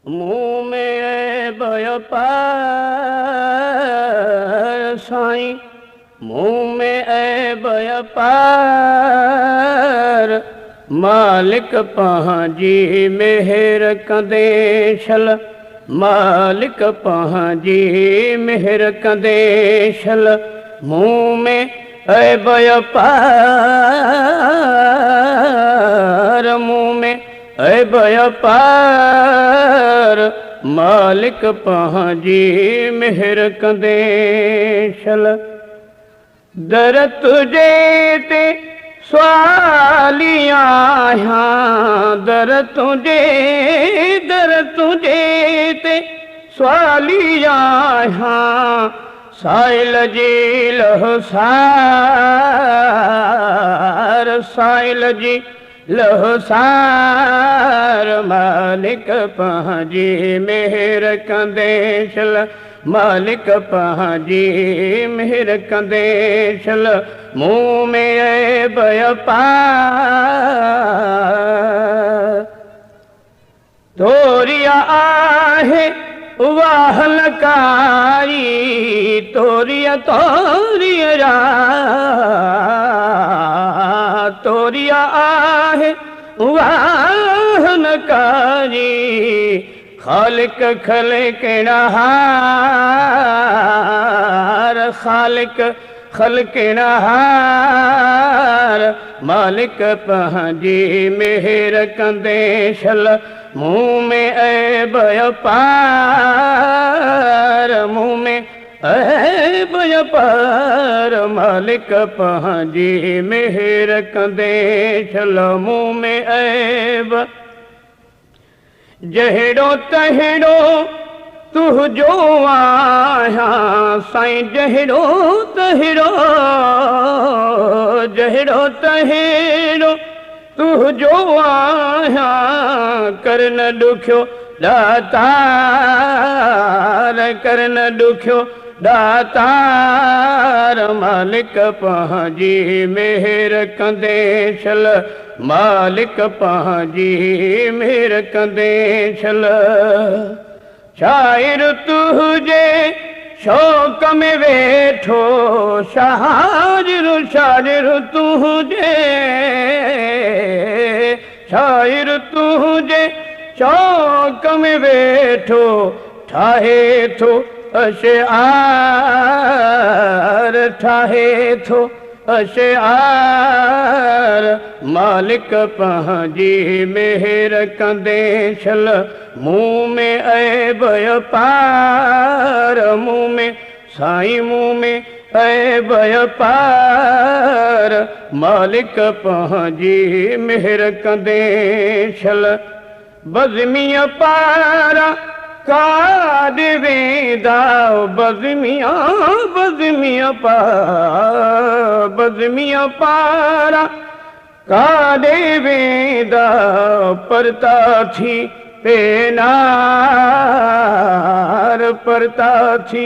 मुँह में व्यापार साईं, मुँह में व्यापार, मालिक पंहिंजी मेहर कंदे छल, मालिक पंहिंजी मेहर कंदे छल। मुँह में व्यापार, मुँह में व्यापार, मालिक पंहिंजी मेहर कंदे छल। दर तुझे ते स्वालिया आहियां, दर तुझे ते स्वालिया आहियां, साइल जी लहसार, साइल जी लहसार, मालिक पंहिंजी मेहर कंदे छल, मालिक पंहिंजी मेहर कंदे छल। मुँह में व्यापार, तोरिया आहे वाहनकारी, तोरिया तोरिया तोरिया आहे वाहनकारी, खालिक खलकनहार, खालिक खलकनहार, मालिक पंहिंजी मेहर कंदे छल। मुँह में व्यापार, मुँह में व्यापार, मालिक पंहिंजी मेहर कंदे छल। मुँह में जहिड़ो तहिड़ो तुंहिंजो आहियां साईं, जहिड़ो तहिड़ो, जहिड़ो तहिड़ो तुंहिंजो आहियां, कर न ॾुखियो दातार, कर न ॾुखियो दातार, मालिक पंहिंजी मेहर कंदे छल, मालिक पंहिंजी मेहर कंदे छल। शाइर तुझे शौक़ में वेठो, शाइर शाइर तुझे, शाइर तुझे शौक़ में वेठो, ठाहे थो अशआर, ठाहे थो अशआर, मालिक पंहिंजी मेहर कंदे छल। मुँह में व्यापार, मुँह में साईं, मुँह में व्यापार, मालिक पंहिंजी मेहर कंदे छल। बज़मिया पारा काॾ वेंदा, बज़मिया बज़मिया बज़मिया पारा काॾ वेंदा, परता थी पेनार, परता थी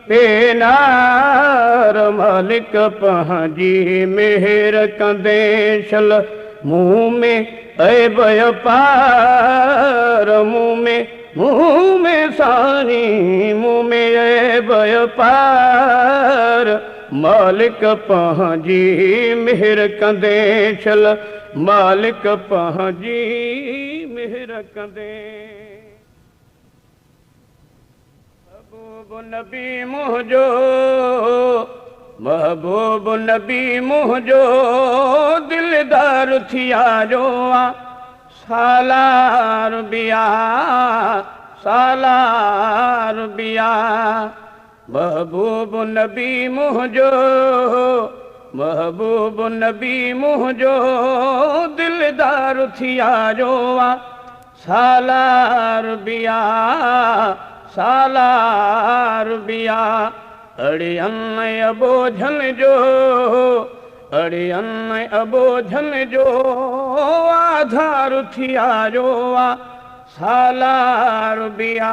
पेनार, मालिक पंहिंजी मेहर कंदे छल। मुँह में व्यापार, मुँह में साईं, मुँह में व्यापार, मालिक पंहिंजी मेहर कंदे छल, मालिक पंहिंजी मेहर कंदे। महबूब नबी मुंहिंजो, महबूब नबी मुंहिंजो, दिलदार थिया जो आ, सालार बिया, सालार बिया। महबूब नबी मुंहिंजो, महबूब नबी मुंहिंजो, दिलदार थिया जो आ, सालार बिया, सालार बिया। अड़ियन अबोझन जो, अड़ियन अबोझन जो, आधार थिया जो आ, सालार बिया,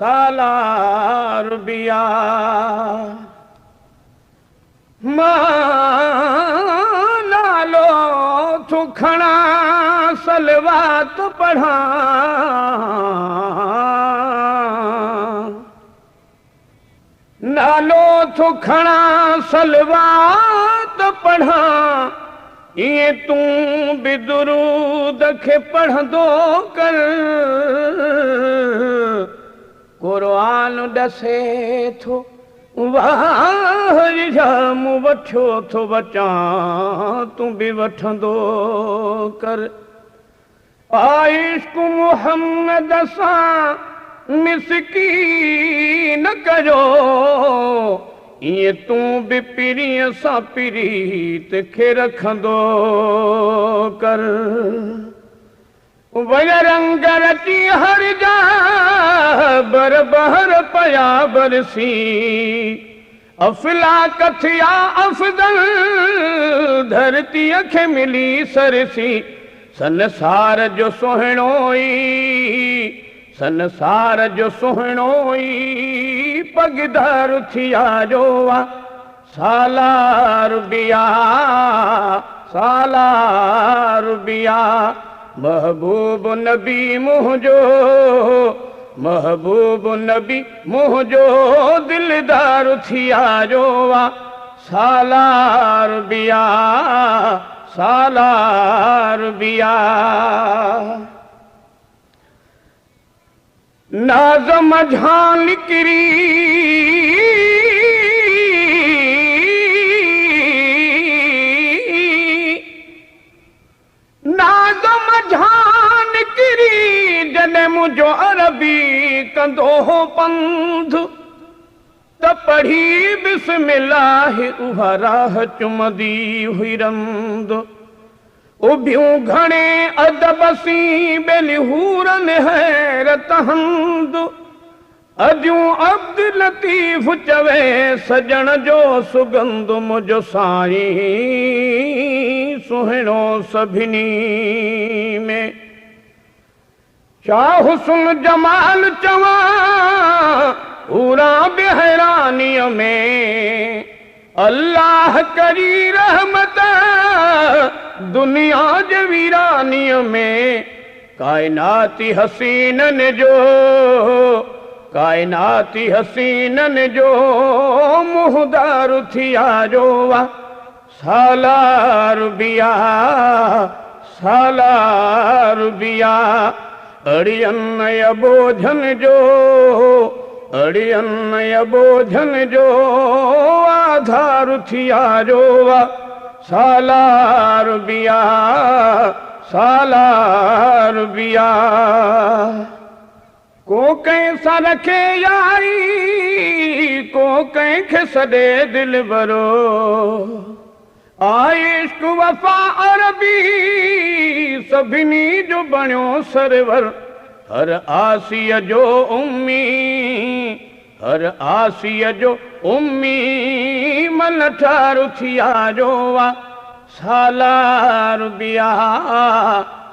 सालार बिया। मां नालो थू खणा, सलवात पढ़ा, थो खणा सलवात पढ़ा ये तूं भी दुरूद खे पढ़ंदो कर कुरान ॾसे थो वाह जाम वठियो थो बचां तूं बि वठंदो कर इश्क मुहम्मद सां मिसकी न कयो ये तूं बि पीरीअ सां पीरीत खे रखंदो कर वञ रंग रची हर जा बर बहर पया बरसी अफला कथिया अफदल धरतीअ खे मिली सरसी संसार जो सुहिणो ई संसार जो सुहिणो ई पगदार थी आयो आ सालार बिया सालार बिया महबूब नबी मुंहिंजो महबूब नबी मुंहिंजो दिलदार थी आयो आ सालार बिया सालार बिया नाज़म झान निकरी नाज़म झान निकरी जॾहिं मुंहिंजो अरबी कंदो हो पंध त पढ़ी बिस्मिल्लाह उहा राह चुमंदी हुई रंद उभियूं घणे अदब सी बेलिहूरन हैरत हंद अजूं अब्द लतीफ़ चवे सजण जो सुगंध मुंहिंजो साईं सुहिणो सभिनी में छा हुस्न जमाल चवां पूरा बेहरानीअ में अल्लाह करी रहमत दुनिया जे वीरानीअ में कायनाती हसीनन जो कायनाती हसीनन जो मुहदार थी आयो आ सालार बिया सालार बिया अड़ियन बोझन जो अड़ियन बोझन जो आधार थी आयो आ सालार बिया सालार बिया को कंहिं सां रखे यारी को कंहिं खे सॾे दिल भरो इश्क वफ़ा अरबी सभिनी जो बणियो सरवर हर आसीअ जो उम्मी हर आसीअ जो उम्मी मन ठार थी आयो आ सालार बिया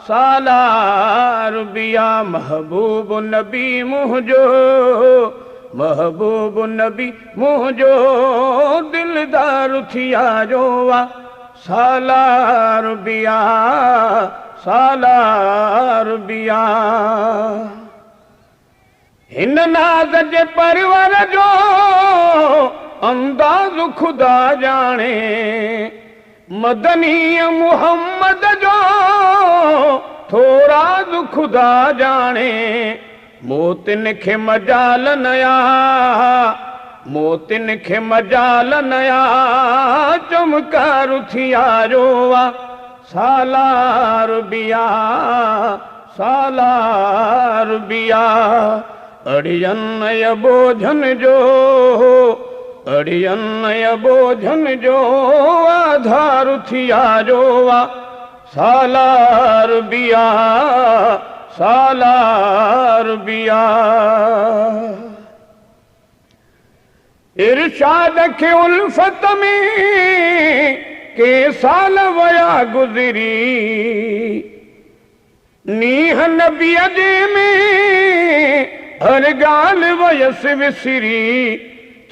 सालार बिया महबूब नबी मुंहिंजो महबूब नबी मुंहिंजो दिलदार थी आयो आ सालार बिया सालार बिया हिन नाज़ जे परवर जो अंदाज़ खुदा जाने मदनी मुहम्मद जो थोरा खुदा जाने मोतिन खे मजाल नया मोतिन खे मजाल नया चमकार थी आयो आ सालार बिया सालार बिया अड़ियन बोझन जो अड़ियन बोझन जो आधार थी आयो आ सालार बिया सालार बिया इरशाद खे उल्फत में के साल वया गुज़री नीह नबीअ जे में हर ॻाल्हि वयसि विसरी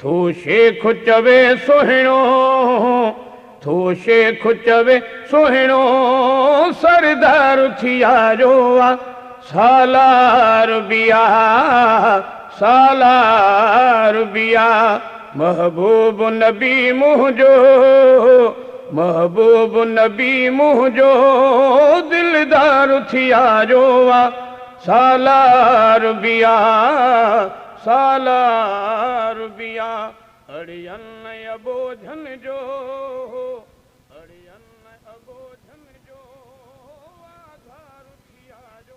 थो शेख चवे सुहिणो थो शेख चवे सुहिणो सरदार थी आयो आ सालार बिया सालार बिया महबूब नबी मुंहिंजो, महबूब नबी मुंहिंजो दिलदार थिया जो आ सालार बिया, सालार बिया अड़ियन अबोझन जो, अड़ियन अबोझन जो आधार थिया जो।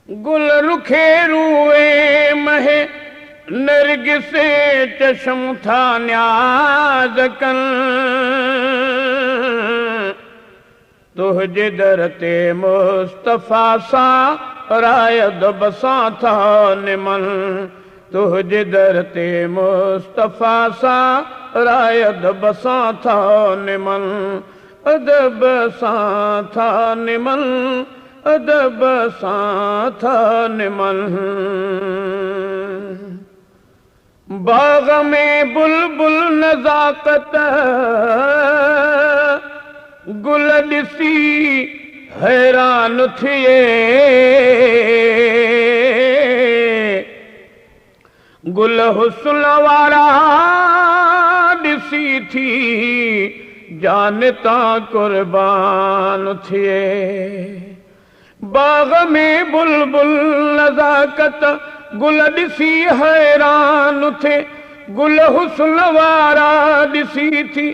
गुल रुखे रूए महे नरगिसे चशम था न्याज कन, तुझे दर ते मुस्तफा सा रायद बसा था निमन, तुझे दर ते मुस्तफा सा रायद बसा था निमन, अदब सा था निमन, अदब सा था निमन। बाग में बुलबुल नजाकत गुल ॾिसी हैरान थिए, गुल हुस्न वारा ॾिसी थी जान तां कुर्बान थिए। बाग में बुलबुल नजाकत गुल ॾिसी हैरान थे, गुल हुस्न वारा ॾिसी थी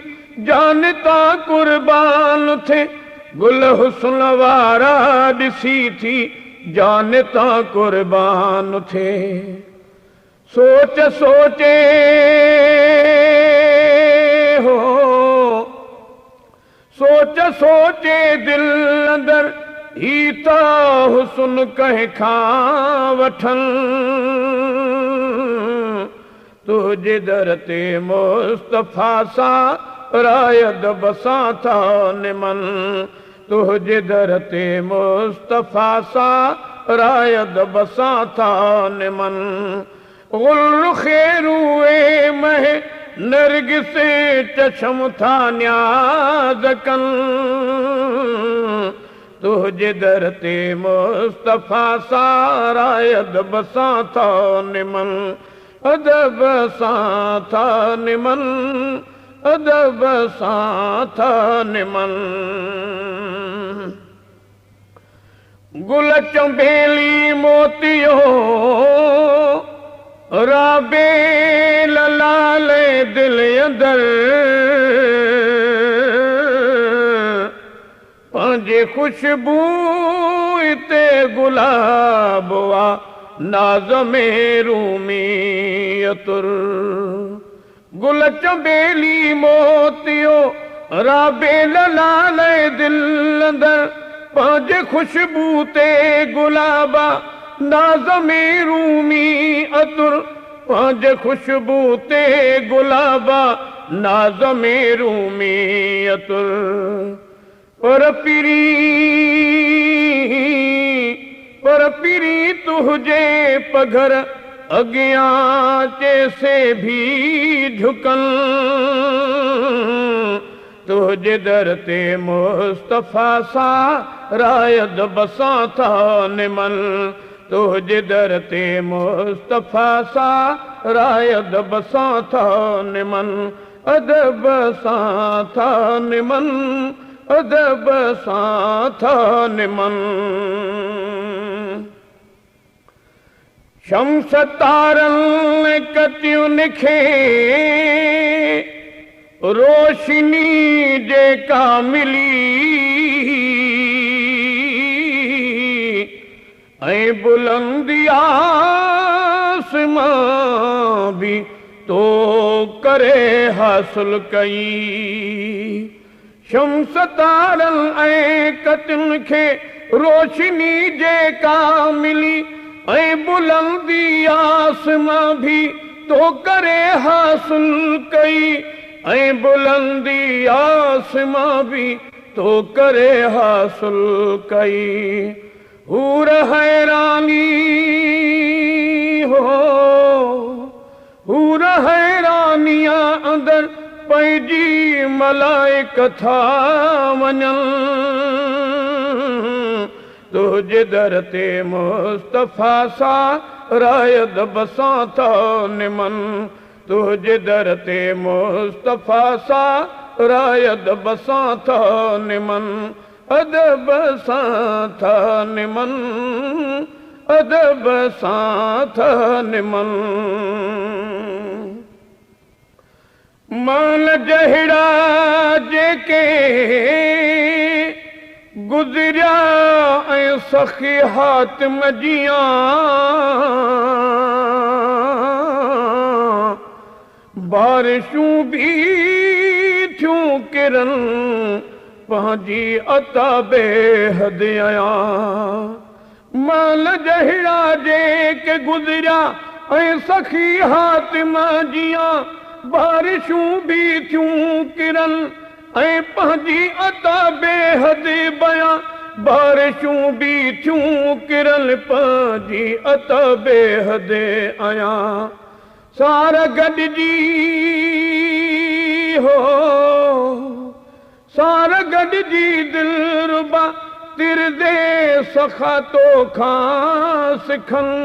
जान तां कुर्बान थे, गुल हुस्न वारा ॾिसी थी जान तां कुर्बान थे। सोच सोचे हो, सोच सोचे दिल अंदर ही त हुस्न कंहिं खां वठन, तुझे दर ते मुस्तफा सा रायद बसा था निमन, तुझे दर ते मुस्तफा सा रायद बसा था निमन। गुल रुखे रूए महे नरगिसे चशम था न्याज कन, तुझे दर ते मुस्तफा सा रायद बसा था निमन, अदब सा था निमन, अदब सा था निमन। गुल चंबेली मोतियो राबे लाले दिल अंदर, पंहिंजे खुशबू ते गुलाब वा नाज़ में रूमी अतुर। गुल चंबेली मोतियो राबे लाले दिल अंदर, पंहिंजे खुशबू ते गुलाबा नाज़ में रूमी अतुर, पंहिंजे खुशबू ते गुलाबा नाज़ में रूमी अतुर। पर पिरी तुझे पघर अगियां जैसे भी झुकन, तुझे दर ते मुस्तफा सा रायद बसा था निमन, तुझे दर ते मुस्तफा सा रायद बसा था निमन, अदब सा था निमन, अदब सा था निमन। शम्स तारन कतियुन खे रोशनी जेका मिली, ऐं बुलंदी आसमां भी तो करे हासिल कई। शम्स तारन ऐं कतियुन खे रोशनी जेका मिली, ऐं बुलंदी आसमां भी तो करे हासिल कई, ऐं बुलंदी आसमां भी तो करे हासिल कई। हूर हैरानी हो, हूर हैरानियां अंदर पैजी मलाइक था वञनि तुझे दर ते मुस्तफ़ा सां रायद बसां था निमन तुझे दर ते मुस्तफ़ा सां रायद बसां था निमन अदब सां था निमन अदब सां था निमन मान जहिड़ा जेके गुज़रिया ऐं सखी हातिम जियां बारिशूं भी थियूं किरन पंहिंजी अता बेहद आयां मान जहिड़ा जेके गुज़रिया ऐं सखी हातिम जियां बारिशूं भी थियूं किरन ऐं पंहिंजी अता बेहद बयां बारिशूं भी थियूं किरन पंहिंजी अता बेहद आयां सार गॾिजी हो सार गॾिजी दिलरुबा तिरदे सखा तोखां सिखनि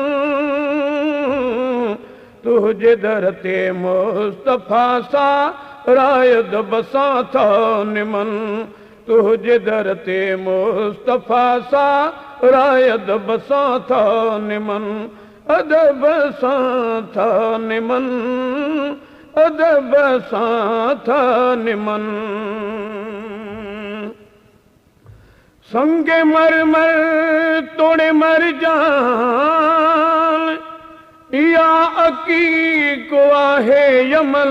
तुझे दर ते मुस्तफ़ा सां रायद बसां था निमन तुझे दर ते मुस्तफ़ा सां रायद बसां था निमन अदब सां था निमन अदब सां था निमन संगे मर मर तोड़े मर जान या अकीको आहे यमन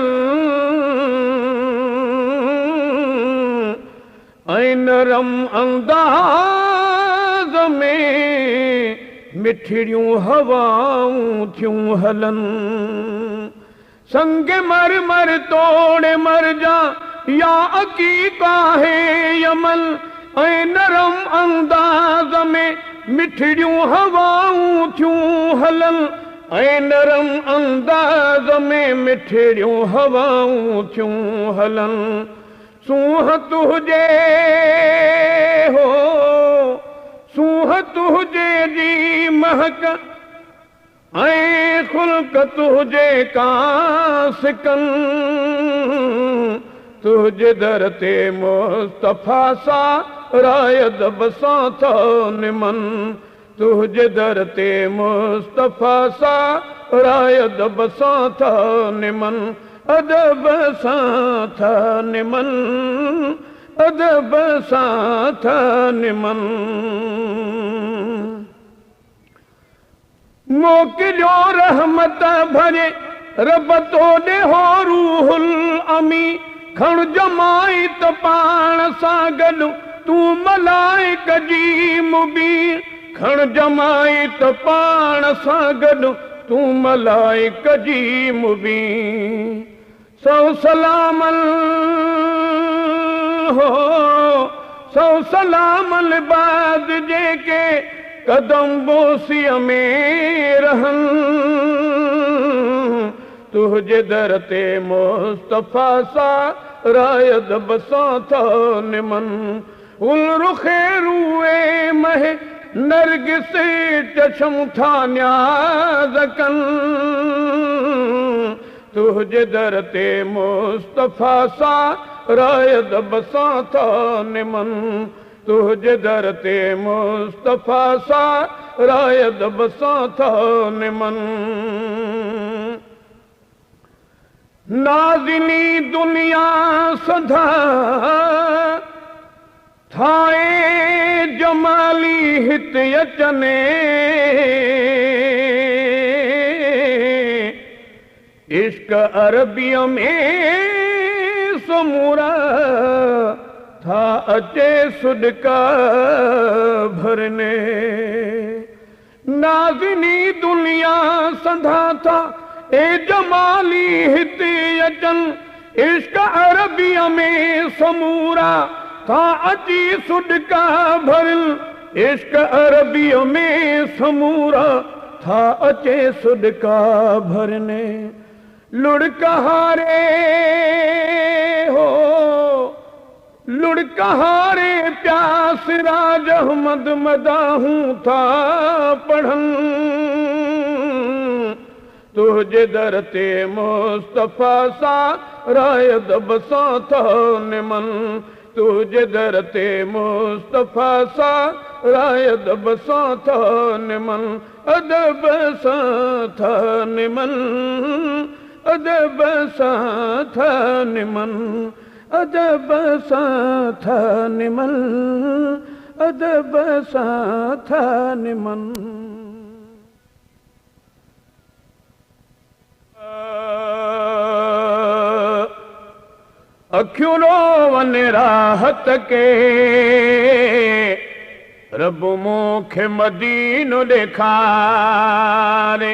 ऐं नरम अंदाज़ में मिठड़ियूं हवाऊं थियूं हलन संग मर मर तोड़े मर जा या अकीको आहे यमन ऐं नरम अंदाज़ में मिठड़ियूं हवाऊं थियूं हलन ऐं नरम अंदाज़ में मिठड़ियूं हवाऊं थियूं हलन सूंह तुझे हो सूंह तुझे जी महक ऐं ख़ुल्क़ तुझे का सिकन तुझे दर ते मुस्तफ़ा सां रायद बसां था निमन तुझे दर ते मुस्तफ़ा सां रायद बसां था निमन अदब सां था निमन अदब सां था निमन मोकिलियो रहमत भरे रब तोॾे हो रूहुल अमी खण जमाई त पाण सां गॾु तूं मलाइक जी मुबीन खण जमाई त पाण सां गॾु तूं मलाइक जी मुबीन सौ सलामल हो सौ सलामल बाद जेके कदम बोसीअ में रहनि तुझे दर ते मुस्तफ़ा सां रायद बसां था निमन उल रुखे रूए महे नरगिस चशम था न्याज़ कनि तुझे दर ते मुस्तफ़ा सां रायद बसां था निमन तुझे दर ते मुस्तफ़ा सां रायद बसां था निमन नाज़िनी दुनिया सदा थाए जमाली हित अचने इश्क अरबिया में समूरा था अचे सुडका भरने नाज़िनी दुनिया सदा था ए जमाली हित अचन इश्क अरबिया में समूरा था अची सुडका भरल इश्क अरबिया में समूरा था अचे सुडका भरने लुढ़क हारे लुढ़कहारे प्यास राज अहमद मदाहूं था पढ़न, तुझे दर ते मुस्तफा सा राय दबसा था निमन, तुझे दर ते मुस्तफा सा राय दबसा था निमन, अदब सा था निमन, अदब सा था निमन, अदब सा था निमन, अदब सा था निमन। अखियूं रोवन राहत के रब मूंखे मदीनो ॾेखारे,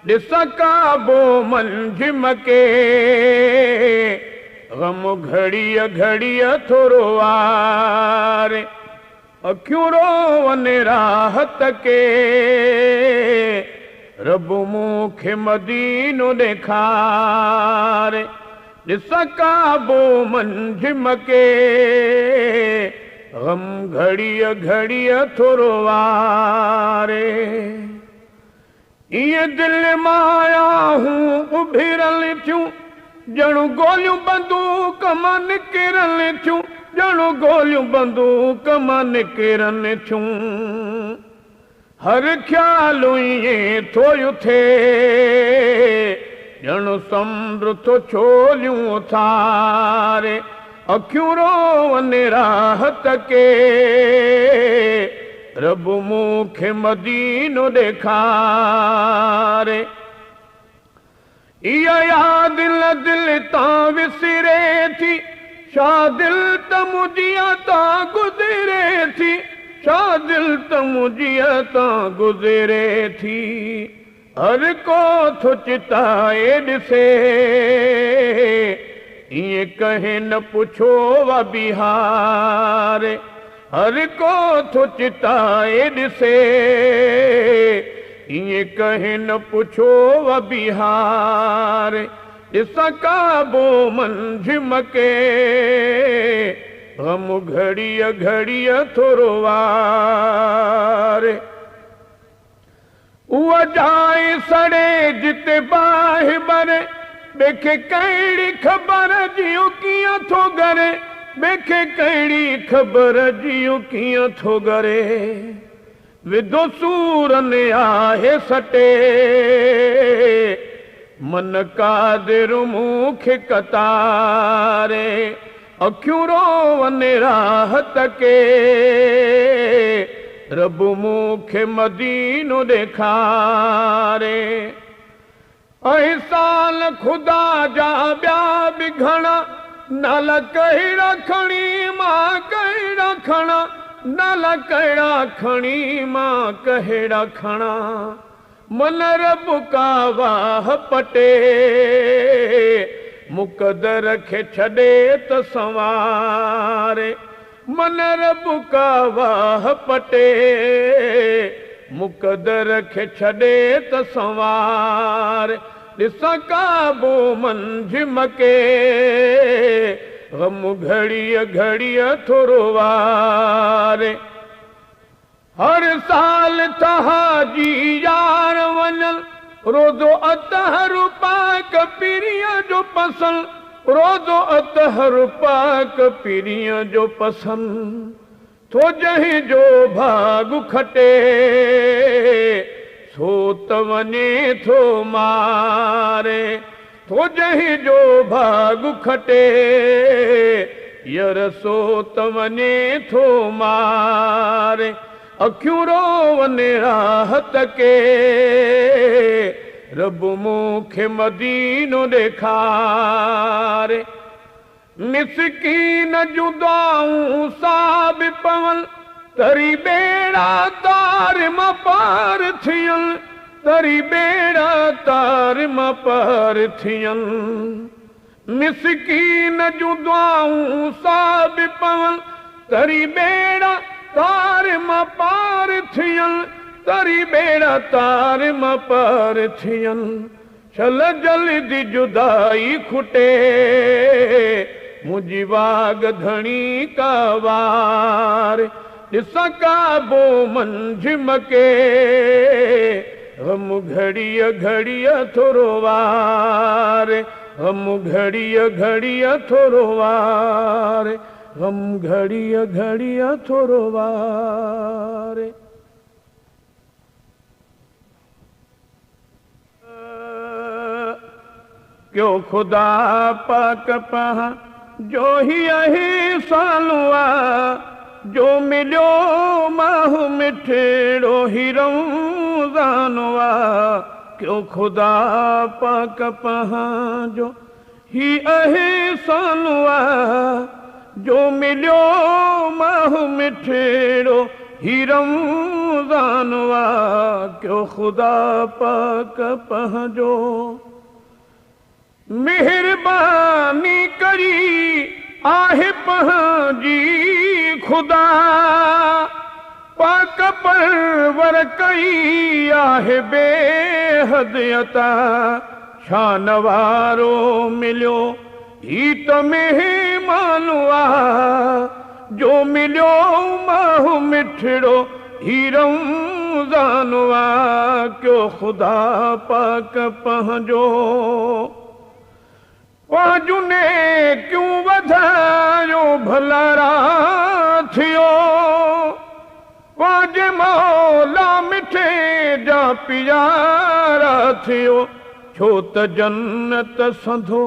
ॾिस काबो मंझिम के गम घड़ीअ घड़ीअ थोरो वारे, अखियूं रोवन राहत के रब मूंखे मदीनो ॾेखारे, ॾिस काबो मंझिम के गम घड़ीअ घड़ीअ थोरो वारे, इएं दिलि मां हूं उभिरल थियूं ॼणु गोलियूं बंदूक मां निकिरल थियूं, ॼणु गोलियूं बंदूक मां निकिरन थियूं, हर ख्याल ईअं थो थे ॼणु समुंड थो छोलियूं उथारे, अखियूं रोवन राहत के रब मूंखे मदीनो ॾेखारे, इहा याद दिल तां विसिरे थी, छा दिल त मुंहिंजी तां गुज़रे थी, छा दिल त मुंहिंजी तां गुज़रे थी, हर को थो चिताए ॾिसे ईअं कहे न पुछो वा बिहारे, हर को थो चिताए ॾिसे ईअं कहे न पुछो वा बिहारे, ॾिस काबो मंझिम के गम घड़ीअ घड़ीअ थोरो वारे, उहा जाइ सड़े जिते बाहि बरे, ॿिए कहिड़ी ख़बर जियूं कीअं थो करे, ॿिए कहिड़ी ख़बर जियूं कीअं थो करे, विधो सूरन आहे सटे मन कादिर मूंखे कतारे, अखियूं रोवन राहत के रब मूंखे मदीनो ॾेखारे, अहसान खुदा जा ॿिया बि घणा, नाला कहिड़ा खणी मां कहिड़ा खणा, नाला कहिड़ा खणी मां कहिड़ा खणा, मन रब का वाह पटे मुक़दर खे छॾे त संवारे, मन रब का वाह पटे मुक़दर खे छॾे त संवारे, ॾिस काबो मंझिम के गम घड़ीअ घड़ीअ थोरो वारे, हर साल तहाजी यार वञल रोज़ो अतहर पाक पीरीअ जो पसंद, रोज़ो अतहर पाक पीरीअ जो पसंद, थो जंहिं जो भाग खटे सो त वञे थो मारे, थो जंहिं जो भाग खटे यर सो त वञे थो मारे, अखियूं रोवन राहत के रब मूंखे मदीनो ॾेखारे, मिसकीन जूं दुआऊं सां बि पवनि, तरी बेड़ा तार मां पार थियनि, तरी बेड़ा तार मां पार थियनि, मिसकीन जूं दुआऊं सां बि पवनि, तरी बेड़ा तार मां पार थियनि, तरी बेड़ा तार मां पार थियनि, छल जल्दी जुदाई खुटे मुझी वाग धणी का वार ॾिसां काबो मंझ मके हम घड़िया घड़िया थोरो वार हम घड़िया घड़िया थोरो वार हम घड़िया घड़िया थोरो वार क्यों खुदा पाक पहा जो ही आहे सालुआ जो मिलियो माहू मिठड़ो ही रमज़ानवा क्यों खुदा पाक पहा जो ही आहे सालुआ जो मिलियो माहू मिठड़ो ही रमज़ानवा क्यों खुदा पाक पहा जो मेहरबानी करी आहे पंहिंजी खुदा पाक परवर कई आहे बेहद अता शान वारो मिलियो ही त मेहमान जो मिलियो माहू मिठड़ो ही रमज़ानवा क्यों खुदा पाक पंहिंजो वाजुने क्यों वधायो भलारा थियो वाजे मौला मिठे जा प्यारा थियो छो त जन्नत संधो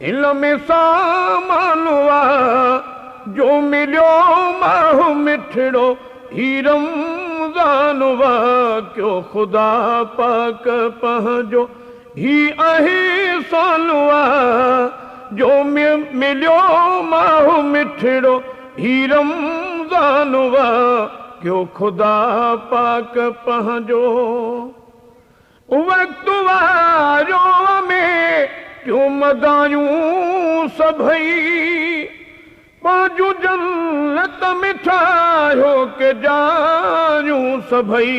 इल्म सामानवा जो मिलियो माहू मिठड़ो ही रमज़ानवा क्यों खुदा पाक पंहिंजो ही आहे सालुआ जो मिलियो माहू मिठड़ो ही रमज़ानवा क्यों खुदा पाक पंहिंजो वक्त वारो में क्यों मदायूं सभई पांजू जन्नत मिठायो के जायूं सभई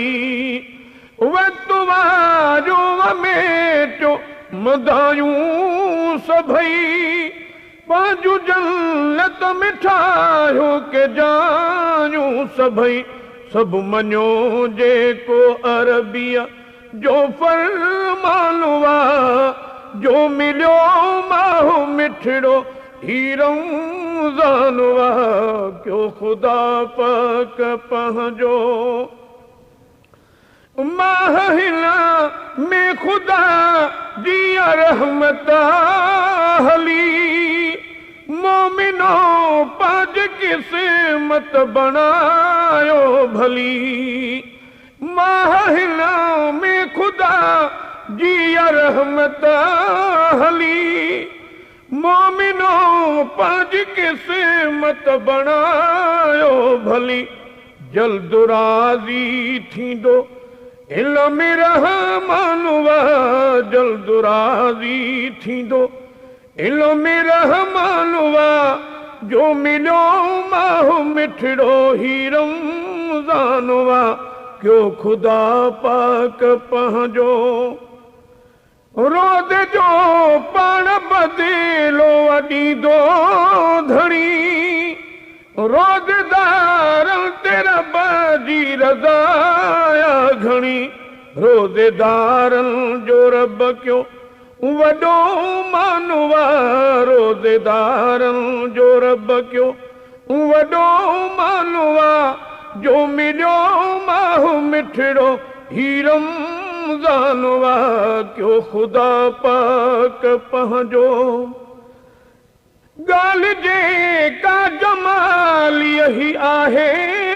वक्त वारो में क्यों मदायूं सभई पांजू जन्नत मिठायो के जायूं सभई सब मञो जेको अरबिया जो फरमानवा जो मिलियो माहू मिठड़ो ही रमज़ानवा क्यों खुदा पाक पंहिंजो माहिला में खुदा दिया रहमत हली मोमिनो पाज किस्मत बनायो भली माहिला में खुदा दिया रहमत हली मोमिनो पाज किस्मत बनायो भली जल्द राज़ी थींदो इल्म रहमानवा जल्द राज़ी थींदो इल्म रहमानवा जो मिलियो माहू मिठड़ो ही रमज़ानवा क्यों खुदा पाक पंहिंजो रोद जो पाण बदिलो अॾींदो धणी रोज़ेदार तेरा बाजी रज़ाया घणी रोज़ेदारनि जो रब क्यों वॾो मानवा रोज़ेदारनि जो रब क्यों वॾो मानवा जो मिलियो माहू मिठड़ो ही रमज़ानवा क्यों खुदा पाक पंहिंजो गाल जे का जमाल यही आहे